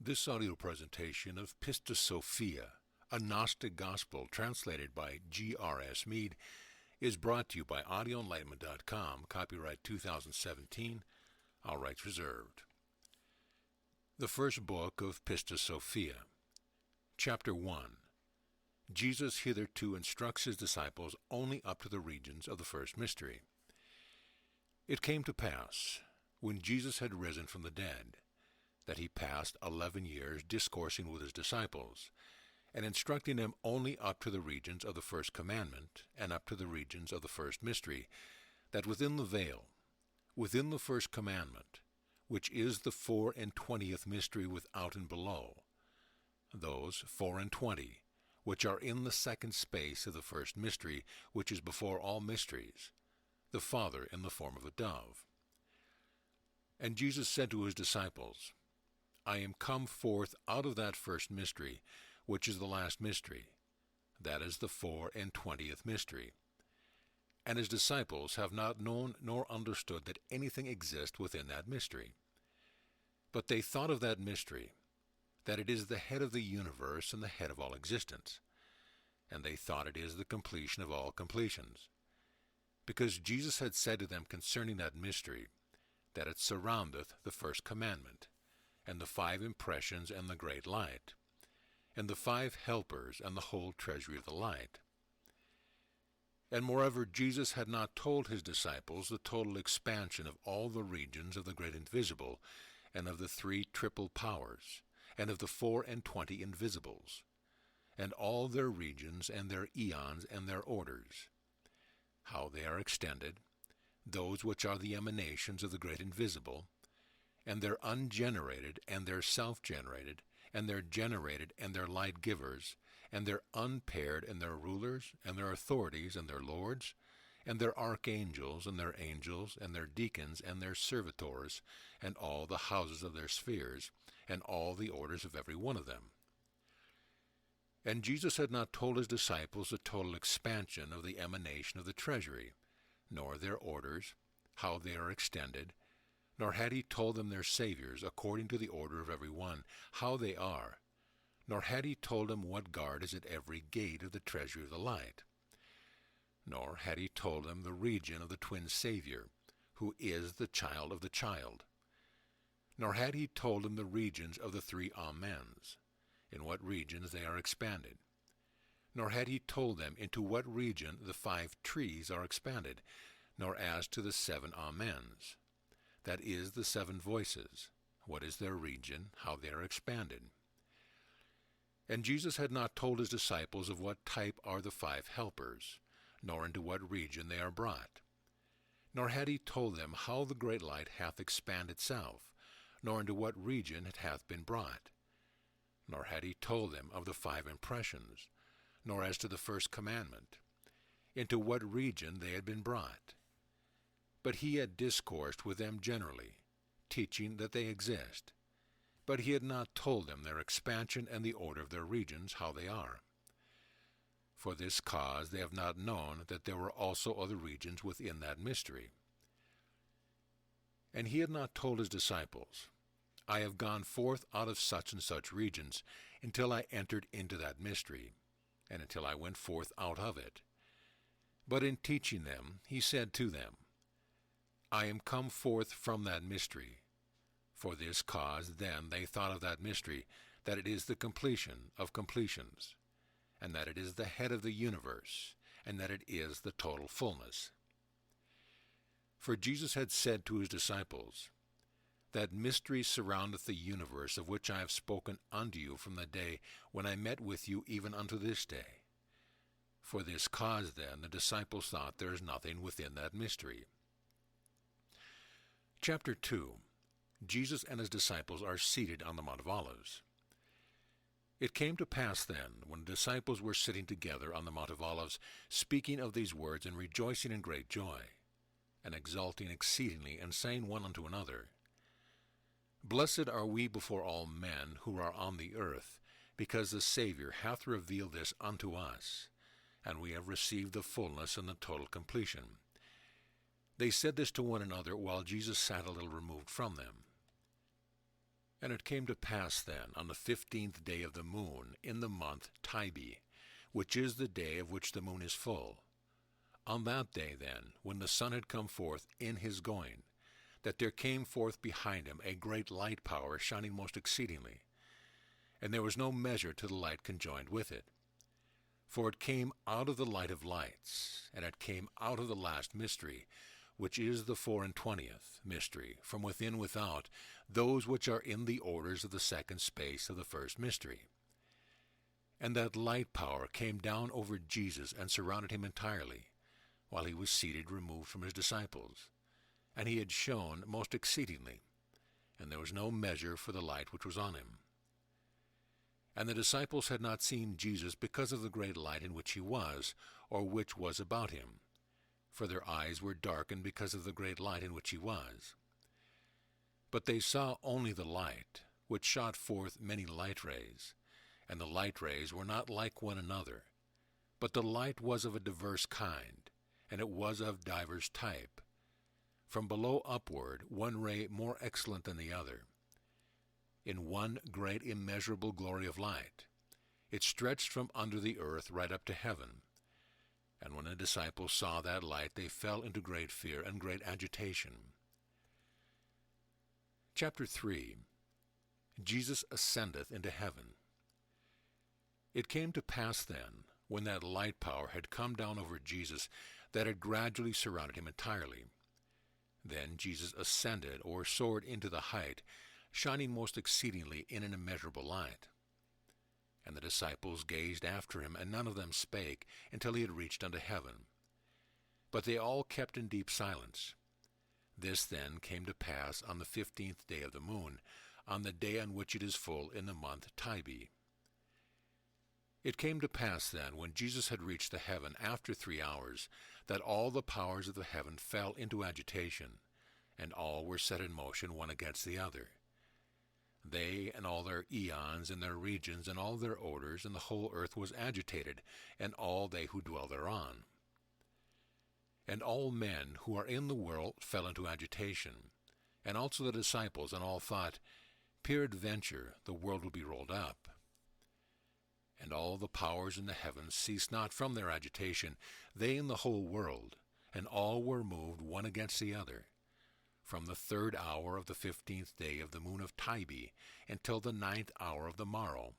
This audio presentation of Pistis Sophia, a Gnostic gospel translated by G.R.S. Mead, is brought to you by audioenlightenment.com, copyright 2017, all rights reserved. The first book of Pistis Sophia, Chapter 1. Jesus hitherto instructs his disciples only up to the regions of the first mystery. It came to pass, when Jesus had risen from the dead, that he passed 11 years discoursing with his disciples, and instructing them only up to the regions of the first commandment, and up to the regions of the first mystery, that within the veil, within the first commandment, which is the 24th mystery without and below, those 24 which are in the second space of the first mystery, which is before all mysteries, the Father in the form of a dove. And Jesus said to his disciples, I am come forth out of that first mystery, which is the last mystery, that is the 24th mystery. And his disciples have not known nor understood that anything exists within that mystery. But they thought of that mystery, that it is the head of the universe and the head of all existence, and they thought it is the completion of all completions. Because Jesus had said to them concerning that mystery, that it surroundeth the first commandment, and the 5 impressions and the great light, and the 5 helpers and the whole treasury of the light. And moreover, Jesus had not told his disciples the total expansion of all the regions of the great invisible, and of the 3 triple powers, and of the 24 invisibles, and all their regions and their eons and their orders, how they are extended, those which are the emanations of the great invisible, and their ungenerated, and their self-generated, and their generated, and their light-givers, and their unpaired, and their rulers, and their authorities, and their lords, and their archangels, and their angels, and their deacons, and their servitors, and all the houses of their spheres, and all the orders of every one of them. And Jesus had not told his disciples the total expansion of the emanation of the treasury, nor their orders, how they are extended, nor had he told them their Saviors, according to the order of every one, how they are, nor had he told them what guard is at every gate of the treasury of the light. Nor had he told them the region of the twin Savior, who is the child of the child. Nor had he told them the regions of the 3 Amens, in what regions they are expanded. Nor had he told them into what region the 5 trees are expanded, nor as to the 7 Amens, that is, the 7 voices, what is their region, how they are expanded. And Jesus had not told his disciples of what type are the 5 helpers, nor into what region they are brought. Nor had he told them how the great light hath expanded itself, nor into what region it hath been brought. Nor had he told them of the 5 impressions, nor as to the first commandment, into what region they had been brought. But he had discoursed with them generally, teaching that they exist. But he had not told them their expansion and the order of their regions, how they are. For this cause they have not known that there were also other regions within that mystery. And he had not told his disciples, I have gone forth out of such and such regions, until I entered into that mystery, and until I went forth out of it. But in teaching them, he said to them, I am come forth from that mystery. For this cause then they thought of that mystery, that it is the completion of completions, and that it is the head of the universe, and that it is the total fullness. For Jesus had said to his disciples, That mystery surroundeth the universe, of which I have spoken unto you from the day when I met with you even unto this day. For this cause then the disciples thought there is nothing within that mystery. Chapter 2. Jesus and his disciples are seated on the Mount of Olives. It came to pass then, when the disciples were sitting together on the Mount of Olives, speaking of these words, and rejoicing in great joy, and exulting exceedingly, and saying one unto another, Blessed are we before all men who are on the earth, because the Savior hath revealed this unto us, and we have received the fullness and the total completion. They said this to one another while Jesus sat a little removed from them. And it came to pass then, on the 15th day of the moon, in the month Tybi, which is the day of which the moon is full, on that day then, when the sun had come forth in his going, that there came forth behind him a great light power, shining most exceedingly. And there was no measure to the light conjoined with it. For it came out of the light of lights, and it came out of the last mystery, which is the 24th mystery, from within without, those which are in the orders of the second space of the first mystery. And that light power came down over Jesus and surrounded him entirely, while he was seated removed from his disciples. And he had shone most exceedingly, and there was no measure for the light which was on him. And the disciples had not seen Jesus because of the great light in which he was, or which was about him, for their eyes were darkened because of the great light in which he was. But they saw only the light, which shot forth many light rays, and the light rays were not like one another, but the light was of a diverse kind, and it was of divers type. From below upward, one ray more excellent than the other. In one great immeasurable glory of light, it stretched from under the earth right up to heaven. And when the disciples saw that light, they fell into great fear and great agitation. Chapter 3. Jesus ascendeth into heaven. It came to pass then, when that light power had come down over Jesus, that it gradually surrounded him entirely. Then Jesus ascended, or soared into the height, shining most exceedingly in an immeasurable light. And the disciples gazed after him, and none of them spake, until he had reached unto heaven. But they all kept in deep silence. This then came to pass on the 15th day of the moon, on the day on which it is full in the month Tybi. It came to pass then, when Jesus had reached the heaven after 3 hours, that all the powers of the heaven fell into agitation, and all were set in motion one against the other. They and all their eons and their regions and all their orders, and the whole earth was agitated, and all they who dwell thereon. And all men who are in the world fell into agitation, and also the disciples, and all thought, peradventure the world will be rolled up. And all the powers in the heavens ceased not from their agitation, they and the whole world, and all were moved one against the other, from the 3rd hour of the 15th day of the moon of Tybi, until the 9th hour of the morrow.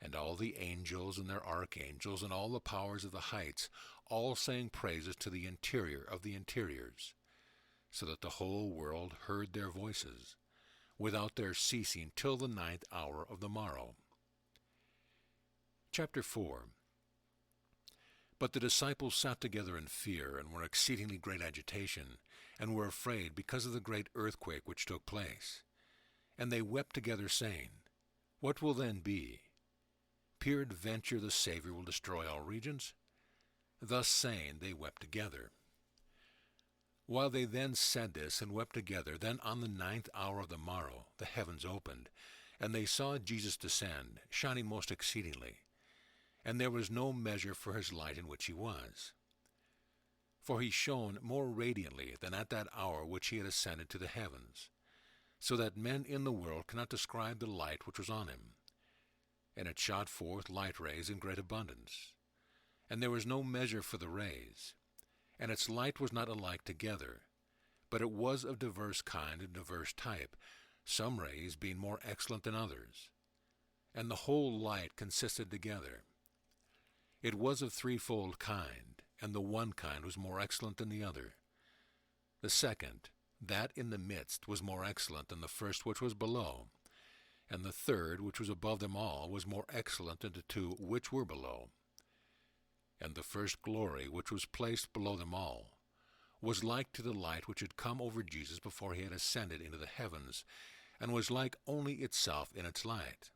And all the angels and their archangels, and all the powers of the heights, all sang praises to the interior of the interiors, so that the whole world heard their voices, without their ceasing, till the 9th hour of the morrow. Chapter 4. But the disciples sat together in fear, and were exceedingly great agitation, and were afraid because of the great earthquake which took place. And they wept together, saying, What will then be? Peradventure the Saviour will destroy all regions? Thus saying, they wept together. While they then said this, and wept together, then on the 9th hour of the morrow the heavens opened, and they saw Jesus descend, shining most exceedingly, and there was no measure for his light in which he was. For he shone more radiantly than at that hour which he had ascended to the heavens, so that men in the world cannot describe the light which was on him. And it shot forth light rays in great abundance, and there was no measure for the rays, and its light was not alike together, but it was of diverse kind and diverse type, some rays being more excellent than others. And the whole light consisted together. It was of threefold kind, and the one kind was more excellent than the other. The second, that in the midst, was more excellent than the first which was below, and the third, which was above them all, was more excellent than the two which were below. And the first glory, which was placed below them all, was like to the light which had come over Jesus before he had ascended into the heavens, and was like only itself in its light.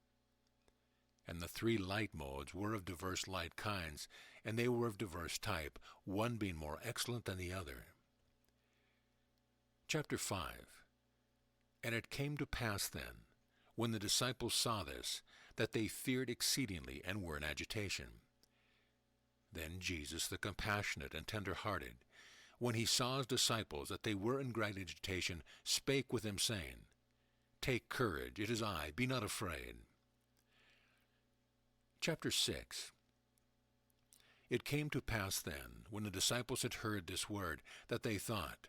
And the 3 light modes were of diverse light kinds, and they were of diverse type, one being more excellent than the other. Chapter 5. And it came to pass then, when the disciples saw this, that they feared exceedingly, and were in agitation. Then Jesus, the compassionate and tender-hearted, when he saw his disciples that they were in great agitation, spake with them, saying, Take courage, it is I, be not afraid. Chapter 6. It came to pass then, when the disciples had heard this word, that they thought,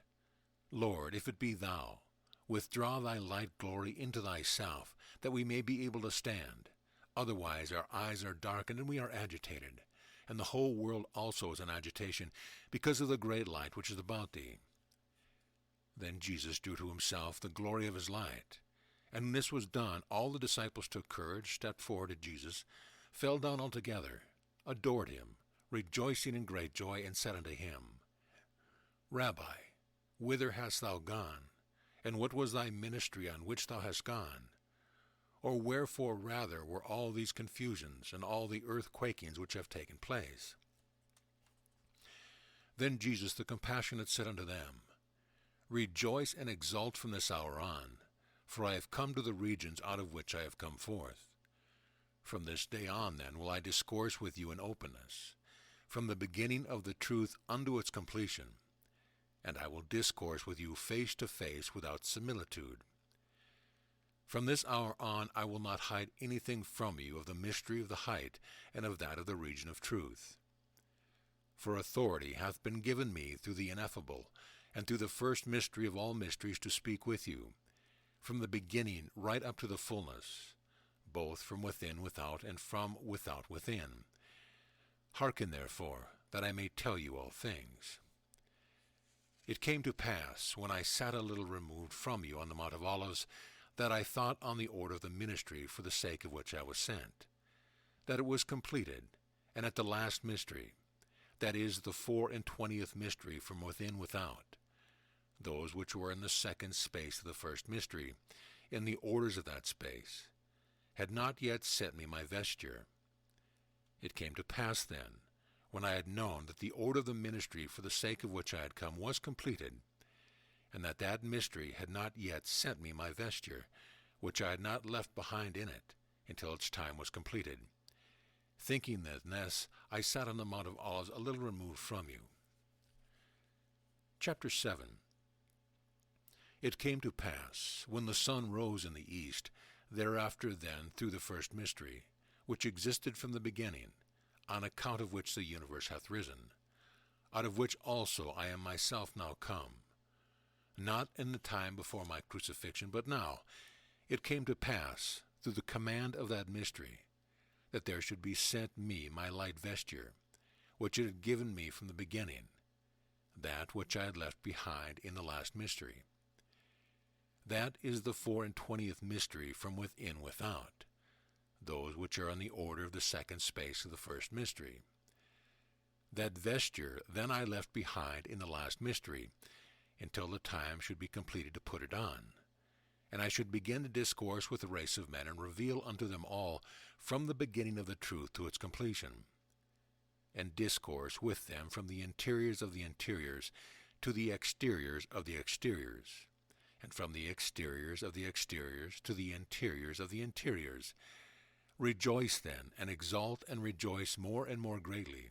Lord, if it be thou, withdraw thy light glory into thyself, that we may be able to stand. Otherwise our eyes are darkened, and we are agitated, and the whole world also is in agitation, because of the great light which is about thee. Then Jesus drew to himself the glory of his light. And when this was done, all the disciples took courage, stepped forward to Jesus, fell down altogether, adored him, rejoicing in great joy, and said unto him, Rabbi, whither hast thou gone? And what was thy ministry on which thou hast gone? Or wherefore rather were all these confusions, and all the earthquakings which have taken place? Then Jesus the compassionate said unto them, Rejoice and exult from this hour on, for I have come to the regions out of which I have come forth. From this day on, then, will I discourse with you in openness, from the beginning of the truth unto its completion, and I will discourse with you face to face without similitude. From this hour on I will not hide anything from you of the mystery of the height and of that of the region of truth. For authority hath been given me through the ineffable, and through the first mystery of all mysteries to speak with you, from the beginning right up to the fullness, both from within without, and from without within. Hearken therefore, that I may tell you all things. It came to pass, when I sat a little removed from you on the Mount of Olives, that I thought on the order of the ministry for the sake of which I was sent, that it was completed, and at the last mystery, that is, the 24th mystery from within without, those which were in the second space of the first mystery, in the orders of that space, had not yet sent me my vesture. It came to pass then, when I had known that the order of the ministry for the sake of which I had come was completed, and that that mystery had not yet sent me my vesture, which I had not left behind in it, until its time was completed. Thinking that thus, I sat on the Mount of Olives a little removed from you. Chapter 7. It came to pass, when the sun rose in the east, thereafter then through the first mystery, which existed from the beginning, on account of which the universe hath risen, out of which also I am myself now come, not in the time before my crucifixion, but now, it came to pass, through the command of that mystery, that there should be sent me my light vesture, which it had given me from the beginning, that which I had left behind in the last mystery. That is the 24th mystery from within without, those which are in the order of the second space of the first mystery. That vesture then I left behind in the last mystery, until the time should be completed to put it on, and I should begin to discourse with the race of men, and reveal unto them all from the beginning of the truth to its completion, and discourse with them from the interiors of the interiors to the exteriors of the exteriors, and from the exteriors of the exteriors to the interiors of the interiors. Rejoice then, and exult and rejoice more and more greatly,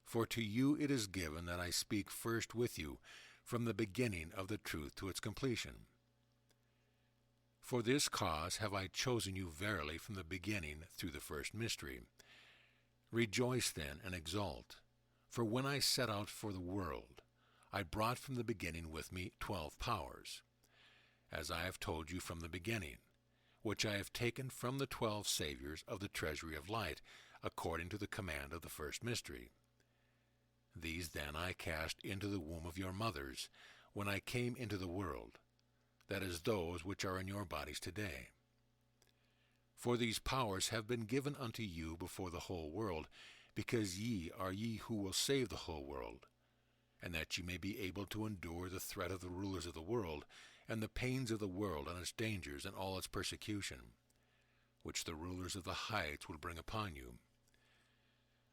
for to you it is given that I speak first with you from the beginning of the truth to its completion. For this cause have I chosen you verily from the beginning through the first mystery. Rejoice then and exult, for when I set out for the world, I brought from the beginning with me 12 powers, as I have told you from the beginning, which I have taken from the 12 Saviors of the treasury of light, according to the command of the first mystery. These then I cast into the womb of your mothers, when I came into the world, that is, those which are in your bodies today. For these powers have been given unto you before the whole world, because ye are ye who will save the whole world, and that ye may be able to endure the threat of the rulers of the world, and the pains of the world and its dangers and all its persecution, which the rulers of the heights will bring upon you.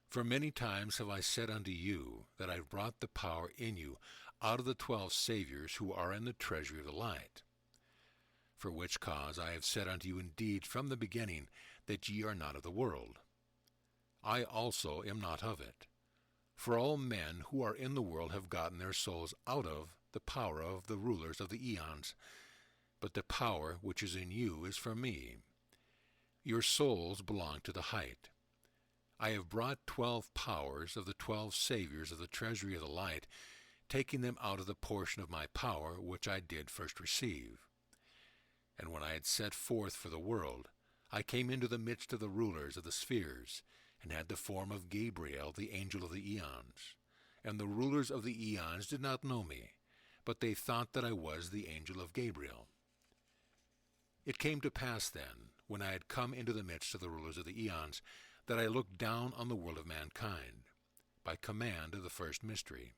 For many times have I said unto you that I have brought the power in you out of the 12 Saviors who are in the treasury of the light. For which cause I have said unto you indeed from the beginning that ye are not of the world. I also am not of it. For all men who are in the world have gotten their souls out of the power of the rulers of the eons. but the power which is in you is from me. Your souls belong to the height. I have brought 12 powers of the 12 saviors of the treasury of the light, taking them out of the portion of my power which I did first receive. And when I had set forth for the world, I came into the midst of the rulers of the spheres, and had the form of Gabriel, the angel of the eons. And the rulers of the eons did not know me, but they thought that I was the angel of Gabriel. It came to pass then, when I had come into the midst of the rulers of the eons, that I looked down on the world of mankind, by command of the first mystery.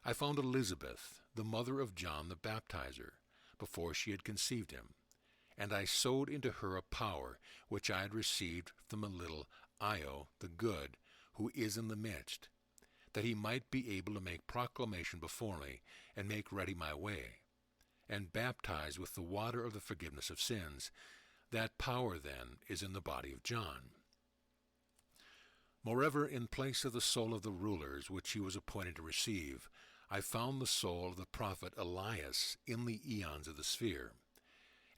I found Elizabeth, the mother of John the Baptizer, before she had conceived him, and I sowed into her a power which I had received from the little Io, the good, who is in the midst, that he might be able to make proclamation before me, and make ready my way, and baptize with the water of the forgiveness of sins. That power, then, is in the body of John. Moreover, in place of the soul of the rulers which he was appointed to receive, I found the soul of the prophet Elias in the eons of the sphere.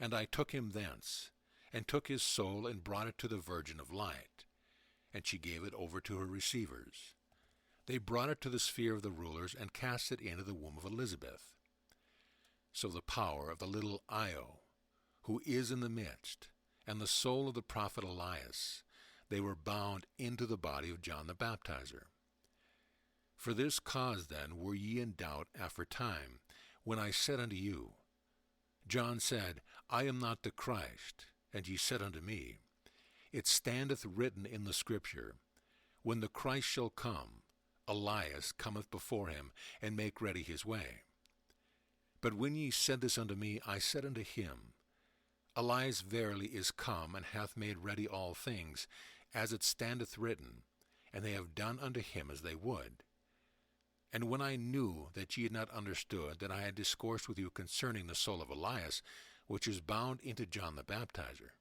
And I took him thence, and took his soul, and brought it to the Virgin of Light, and she gave it over to her receivers. They brought it to the sphere of the rulers, and cast it into the womb of Elizabeth. So the power of the little Io, who is in the midst, and the soul of the prophet Elias, they were bound into the body of John the Baptizer. For this cause then were ye in doubt aforetime, when I said unto you, John said, I am not the Christ. And ye said unto me, It standeth written in the Scripture, When the Christ shall come, Elias cometh before him, and make ready his way. But when ye said this unto me, I said unto him, Elias verily is come, and hath made ready all things, as it standeth written, and they have done unto him as they would. And when I knew that ye had not understood that I had discoursed with you concerning the soul of Elias, which is bound into John the Baptizer,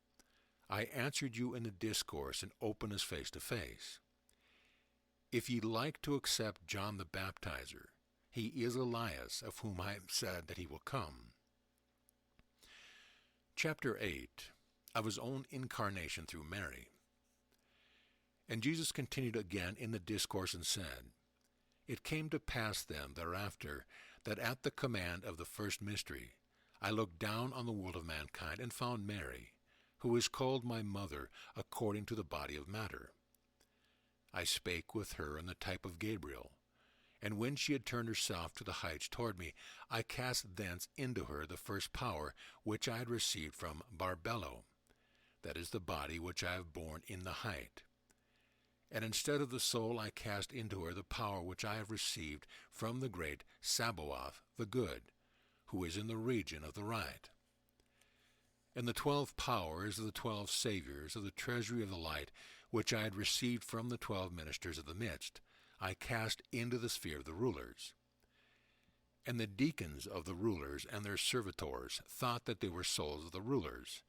I answered you in the discourse, and openness face to face. If ye like to accept John the Baptizer, he is Elias, of whom I have said that he will come. Chapter 8 of his own incarnation through Mary. And Jesus continued again in the discourse, and said, It came to pass then thereafter, that at the command of the first mystery, I looked down on the world of mankind, and found Mary, who is called my mother, according to the body of matter. I spake with her in the type of Gabriel, and when she had turned herself to the heights toward me, I cast thence into her the first power which I had received from Barbello, that is the body which I have borne in the height. And instead of the soul I cast into her the power which I have received from the great Sabaoth, the good, who is in the region of the right. And the 12 powers of the 12 saviors of the treasury of the light, which I had received from the 12 ministers of the midst, I cast into the sphere of the rulers. And the deacons of the rulers and their servitors thought that they were souls of the rulers,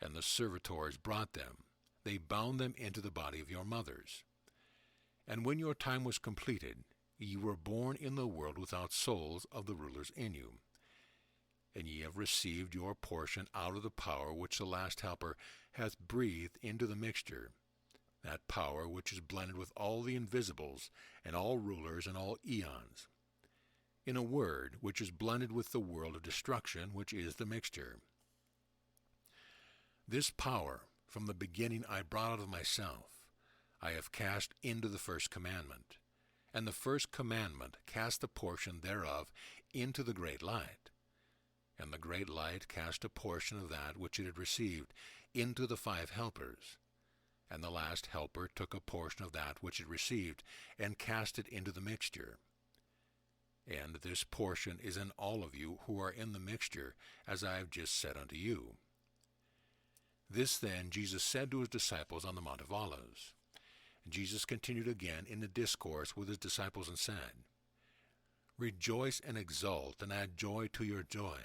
and the servitors brought them. They bound them into the body of your mothers. And when your time was completed, ye were born in the world without souls of the rulers in you. And ye have received your portion out of the power which the last helper hath breathed into the mixture, that power which is blended with all the invisibles, and all rulers, and all eons. In a word, which is blended with the world of destruction, which is the mixture. This power, from the beginning I brought out of myself, I have cast into the first commandment. And the first commandment cast a portion thereof into the great light. And the great light cast a portion of that which it had received into the 5 helpers. And the last helper took a portion of that which it received, and cast it into the mixture. And this portion is in all of you who are in the mixture, as I have just said unto you. This then Jesus said to his disciples on the Mount of Olives. Jesus continued again in the discourse with his disciples, and said, Rejoice and exult, and add joy to your joy,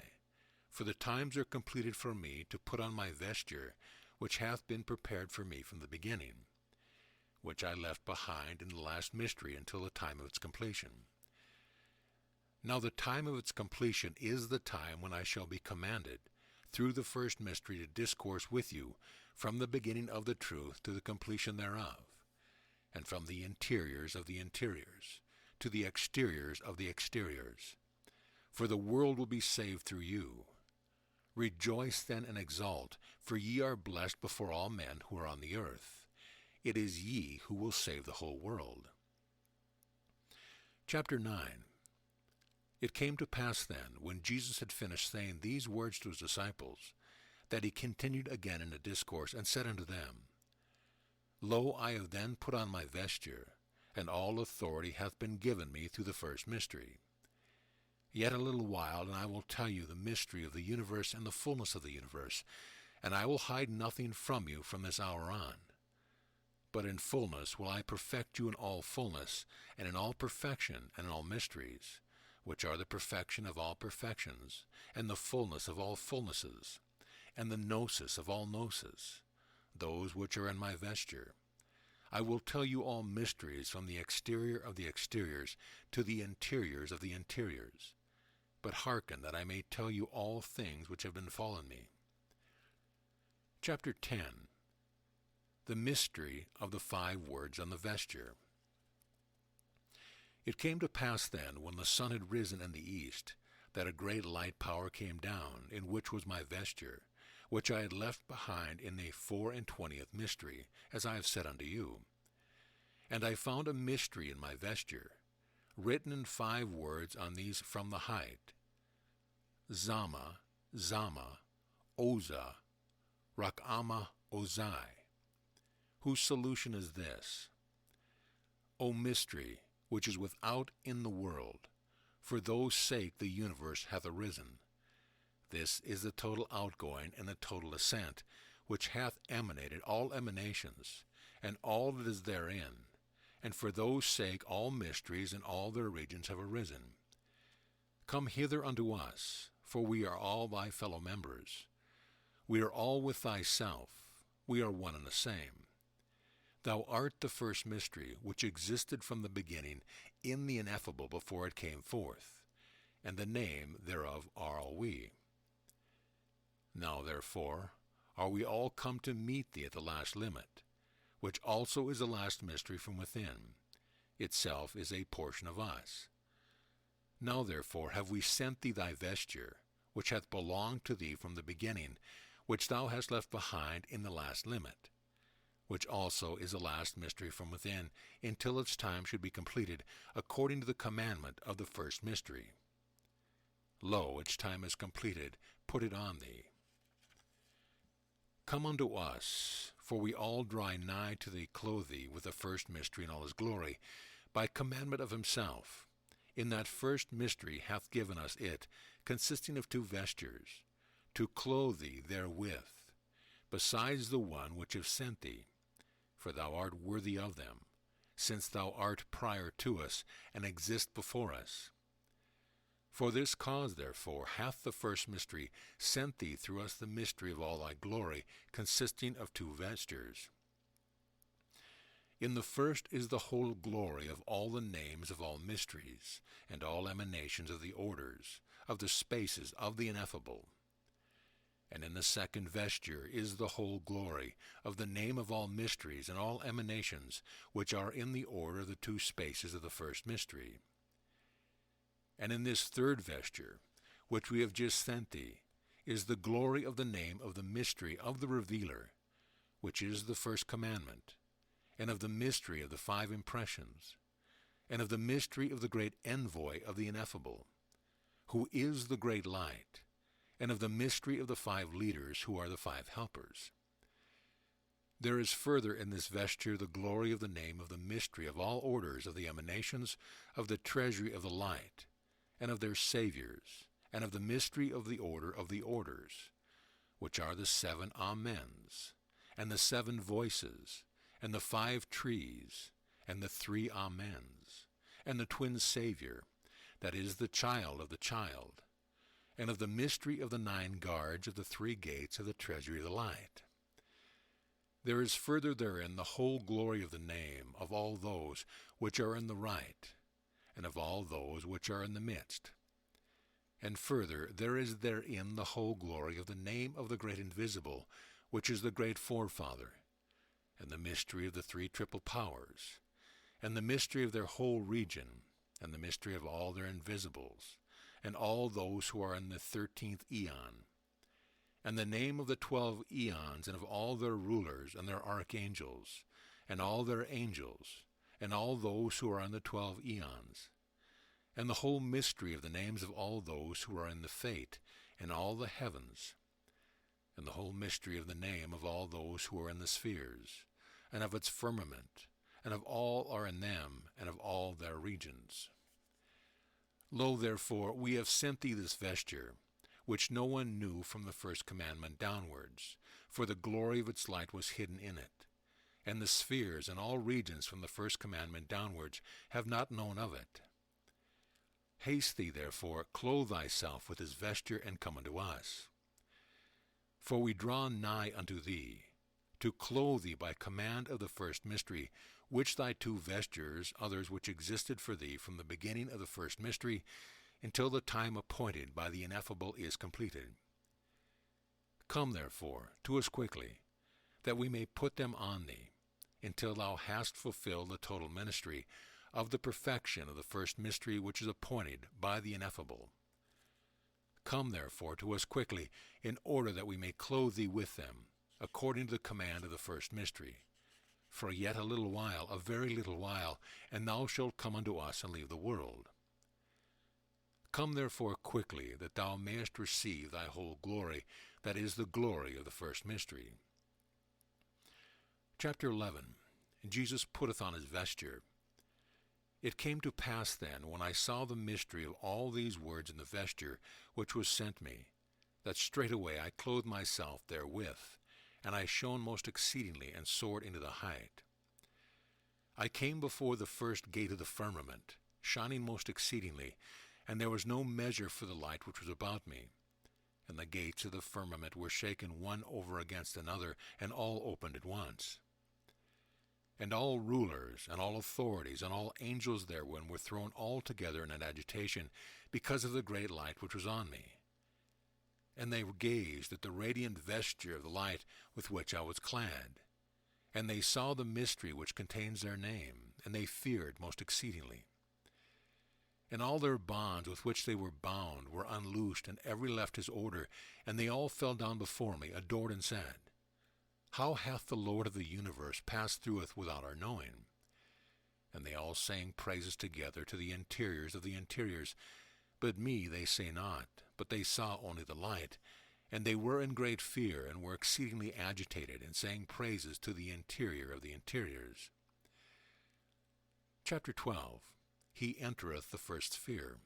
for the times are completed for me to put on my vesture, which hath been prepared for me from the beginning, which I left behind in the last mystery until the time of its completion. Now the time of its completion is the time when I shall be commanded, through the first mystery to discourse with you from the beginning of the truth to the completion thereof, and from the interiors of the interiors to the exteriors of the exteriors. For the world will be saved through you. Rejoice then and exult, for ye are blessed before all men who are on the earth. It is ye who will save the whole world. Chapter 9. It came to pass then, when Jesus had finished saying these words to his disciples, that he continued again in a discourse, and said unto them, Lo, I have then put on my vesture, and all authority hath been given me through the first mystery. Yet a little while, and I will tell you the mystery of the universe and the fullness of the universe, and I will hide nothing from you from this hour on. But in fullness will I perfect you in all fullness, and in all perfection, and in all mysteries, which are the perfection of all perfections, and the fullness of all fullnesses, and the gnosis of all gnosis, those which are in my vesture. I will tell you all mysteries from the exterior of the exteriors to the interiors of the interiors. But hearken, that I may tell you all things which have befallen me. Chapter 10. The mystery of the 5 words on the vesture. It came to pass then, when the sun had risen in the east, that a great light power came down, in which was my vesture, which I had left behind in the 24th mystery, as I have said unto you. And I found a mystery in my vesture, written in 5 words on these from the height: Zama, Zama, Oza, Rakama, Ozai, whose solution is this: O mystery, which is without in the world, for those sake the universe hath arisen. This is the total outgoing and the total ascent, which hath emanated all emanations, and all that is therein, and for those sake all mysteries and all their regions have arisen. Come hither unto us, for we are all thy fellow members. We are all with thyself, we are one and the same. Thou art the first mystery, which existed from the beginning in the ineffable before it came forth, and the name thereof are all we. Now therefore are we all come to meet thee at the last limit, which also is the last mystery from within, itself is a portion of us. Now therefore have we sent thee thy vesture, which hath belonged to thee from the beginning, which thou hast left behind in the last limit, which also is the last mystery from within, until its time should be completed, according to the commandment of the first mystery. Lo, its time is completed, put it on thee. Come unto us, for we all draw nigh to thee, clothe thee with the first mystery in all his glory, by commandment of himself. In that first mystery hath given us it, consisting of 2 vestures, to clothe thee therewith, besides the one which hath sent thee, for thou art worthy of them, since thou art prior to us, and exist before us. For this cause, therefore, hath the first mystery sent thee through us the mystery of all thy glory, consisting of 2 vestures. In the first is the whole glory of all the names of all mysteries, and all emanations of the orders, of the spaces of the ineffable. And in the second vesture is the whole glory of the name of all mysteries and all emanations, which are in the order of the 2 spaces of the first mystery. And in this third vesture, which we have just sent thee, is the glory of the name of the mystery of the Revealer, which is the first commandment, and of the mystery of the 5 impressions, and of the mystery of the great envoy of the ineffable, who is the great light, and of the mystery of the 5 leaders, who are the 5 helpers. There is further in this vesture the glory of the name of the mystery of all orders of the emanations of the treasury of the light, and of their saviors, and of the mystery of the order of the orders, which are the 7 amens, and the 7 voices, and the 5 trees, and the 3 amens, and the twin Savior, that is the child of the child, and of the mystery of the 9 guards of the 3 gates of the treasury of the light. There is further therein the whole glory of the name of all those which are in the right, and of all those which are in the midst. And further, there is therein the whole glory of the name of the great invisible, which is the great forefather, and the mystery of the three triple powers, and the mystery of their whole region, and the mystery of all their invisibles, and all those who are in the 13th aeon, and the name of the 12 aeons, and of all their rulers, and their archangels, and all their angels, and all those who are in the 12 aeons, and the whole mystery of the names of all those who are in the fate, and all the heavens, and the whole mystery of the name of all those who are in the spheres, and of its firmament, and of all are in them, and of all their regions. Lo, therefore, we have sent thee this vesture, which no one knew from the first commandment downwards, for the glory of its light was hidden in it. And the spheres and all regions from the first commandment downwards have not known of it. Haste thee, therefore, clothe thyself with this vesture, and come unto us. For we draw nigh unto thee, to clothe thee by command of the first mystery, which thy two vestures, others which existed for thee from the beginning of the first mystery, until the time appointed by the ineffable is completed. Come, therefore, to us quickly, that we may put them on thee, until thou hast fulfilled the total ministry of the perfection of the first mystery which is appointed by the ineffable. Come, therefore, to us quickly, in order that we may clothe thee with them, according to the command of the first mystery. For yet a little while, a very little while, and thou shalt come unto us and leave the world. Come therefore quickly, that thou mayest receive thy whole glory, that is the glory of the first mystery. Chapter 11. Jesus putteth on his vesture. It came to pass then, when I saw the mystery of all these words in the vesture which was sent me, that straightway I clothed myself therewith, and I shone most exceedingly, and soared into the height. I came before the first gate of the firmament, shining most exceedingly, and there was no measure for the light which was about me. And the gates of the firmament were shaken one over against another, and all opened at once. And all rulers, and all authorities, and all angels therein were thrown all together in an agitation, because of the great light which was on me. And they gazed at the radiant vesture of the light with which I was clad. And they saw the mystery which contains their name, and they feared most exceedingly. And all their bonds with which they were bound were unloosed, and every left his order, and they all fell down before me, adored, and said, How hath the Lord of the universe passed through us without our knowing? And they all sang praises together to the interiors of the interiors. But me they say not, but they saw only the light. And they were in great fear, and were exceedingly agitated, and sang praises to the interior of the interiors. Chapter 12. He entereth the first sphere.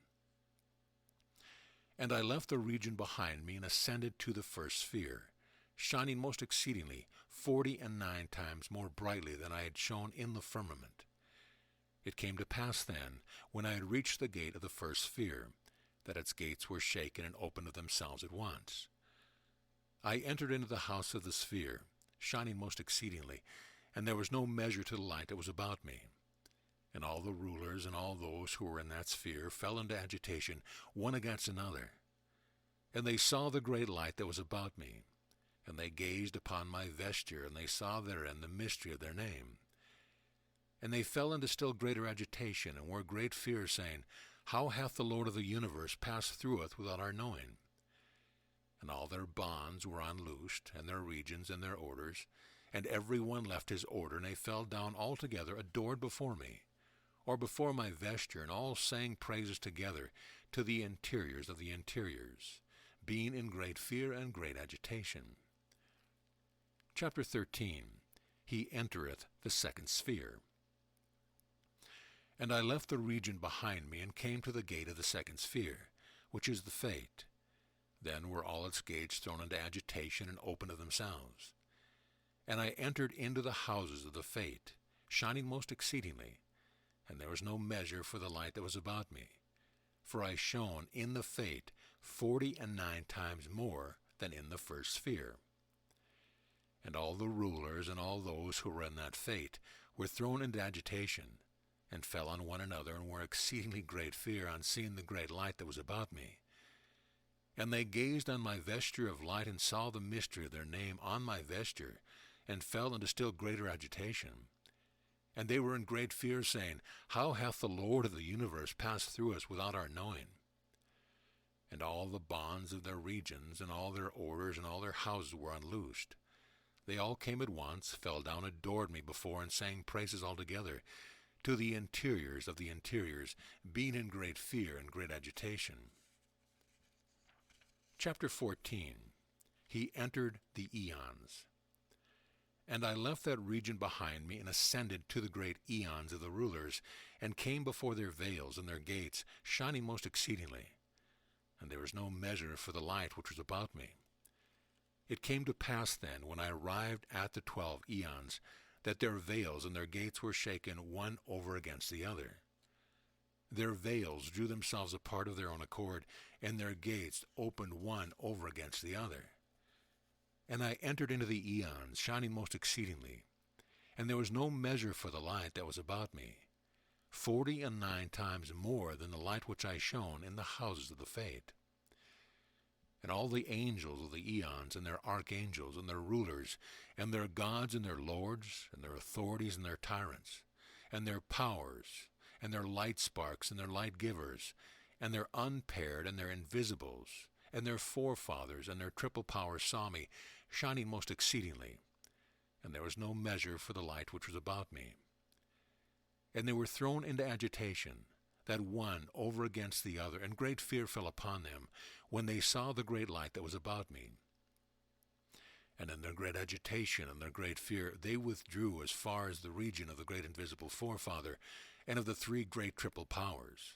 And I left the region behind me, and ascended to the first sphere, shining most exceedingly, 49 times more brightly than I had shone in the firmament. It came to pass then, when I had reached the gate of the first sphere, that its gates were shaken and opened of themselves at once. I entered into the house of the sphere, shining most exceedingly, and there was no measure to the light that was about me. And all the rulers and all those who were in that sphere fell into agitation, one against another. And they saw the great light that was about me, and they gazed upon my vesture, and they saw therein the mystery of their name. And they fell into still greater agitation, and were great fear, saying, How hath the Lord of the universe passed through us without our knowing? And all their bonds were unloosed, and their regions and their orders, and every one left his order, and they fell down altogether, adored before me, or before my vesture, and all sang praises together to the interiors of the interiors, being in great fear and great agitation. Chapter 13. He entereth the second sphere. And I left the region behind me, and came to the gate of the second sphere, which is the fate. Then were all its gates thrown into agitation, and opened of themselves. And I entered into the houses of the fate, shining most exceedingly, and there was no measure for the light that was about me. For I shone in the fate 49 times more than in the first sphere. And all the rulers and all those who were in that fate were thrown into agitation, and fell on one another, and were exceedingly great fear on seeing the great light that was about me. And they gazed on my vesture of light, and saw the mystery of their name on my vesture, and fell into still greater agitation. And they were in great fear, saying, How hath the Lord of the universe passed through us without our knowing? And all the bonds of their regions, and all their orders, and all their houses were unloosed. They all came at once, fell down, adored me before, and sang praises altogether, to the interiors of the interiors, being in great fear and great agitation. Chapter 14. He entered the eons. And I left that region behind me, and ascended to the great eons of the rulers, and came before their veils and their gates, shining most exceedingly. And there was no measure for the light which was about me. It came to pass then, when I arrived at the 12 eons, that their veils and their gates were shaken one over against the other. Their veils drew themselves apart of their own accord, and their gates opened one over against the other. And I entered into the eons, shining most exceedingly. And there was no measure for the light that was about me, 49 times more than the light which I shone in the houses of the Fate. And all the angels of the eons, and their archangels, and their rulers, and their gods, and their lords, and their authorities, and their tyrants, and their powers, and their light sparks, and their light givers, and their unpaired, and their invisibles, and their forefathers, and their triple powers saw me, shining most exceedingly, and there was no measure for the light which was about me. And they were thrown into agitation, that one over against the other, and great fear fell upon them, when they saw the great light that was about me. And in their great agitation and their great fear, they withdrew as far as the region of the great invisible forefather, and of the 3 great triple powers.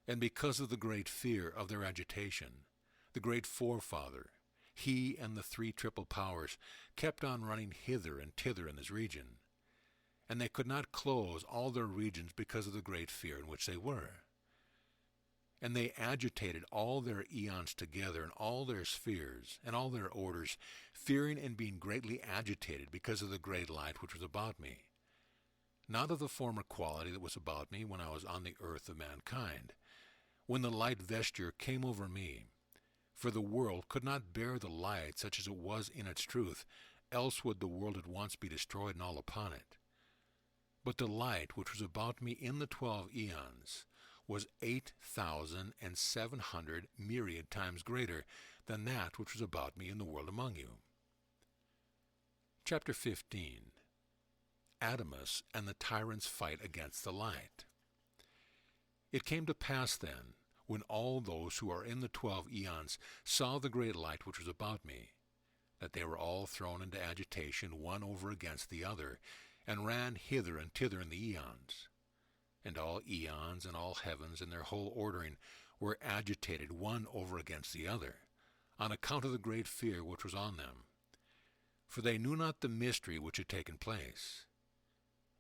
And because of the great fear of their agitation, the great forefather, he and the 3 triple powers, kept on running hither and thither in this region. And they could not close all their regions because of the great fear in which they were. And they agitated all their eons together, and all their spheres, and all their orders, fearing and being greatly agitated because of the great light which was about me. Not of the former quality that was about me when I was on the earth of mankind, when the light vesture came over me. For the world could not bear the light such as it was in its truth, else would the world at once be destroyed and all upon it. But the light which was about me in the 12 eons was 8,700 myriad times greater than that which was about me in the world among you. Chapter 15. Adamus and the tyrants fight against the light. It came to pass then, when all those who are in the 12 eons saw the great light which was about me, that they were all thrown into agitation one over against the other, and ran hither and thither in the eons. And all eons and all heavens and their whole ordering were agitated one over against the other, on account of the great fear which was on them. For they knew not the mystery which had taken place.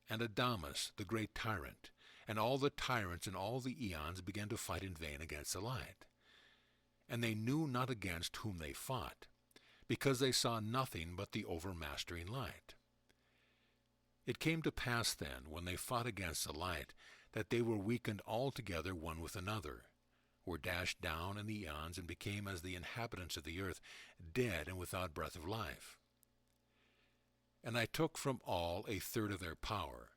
And Adamus, the great tyrant, and all the tyrants and all the eons began to fight in vain against the light. And they knew not against whom they fought, because they saw nothing but the overmastering light. It came to pass then, when they fought against the light, that they were weakened altogether one with another, were dashed down in the eons, and became as the inhabitants of the earth, dead and without breath of life. And I took from all 1/3 of their power,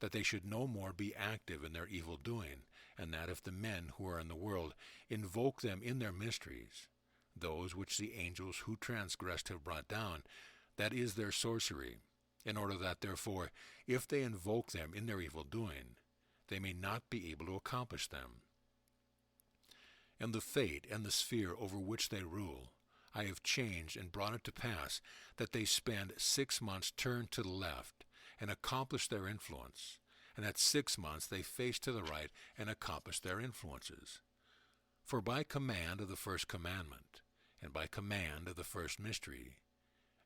that they should no more be active in their evil doing, and that if the men who are in the world invoke them in their mysteries, those which the angels who transgressed have brought down, that is their sorcery, in order that, therefore, if they invoke them in their evil doing, they may not be able to accomplish them. And the fate and the sphere over which they rule, I have changed and brought it to pass that they spend 6 months turned to the left, and accomplish their influence, and at 6 months they face to the right and accomplish their influences. For by command of the first commandment, and by command of the first mystery,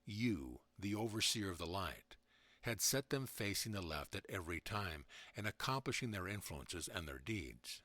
you, the overseer of the light, had set them facing the left at every time, and accomplishing their influences and their deeds.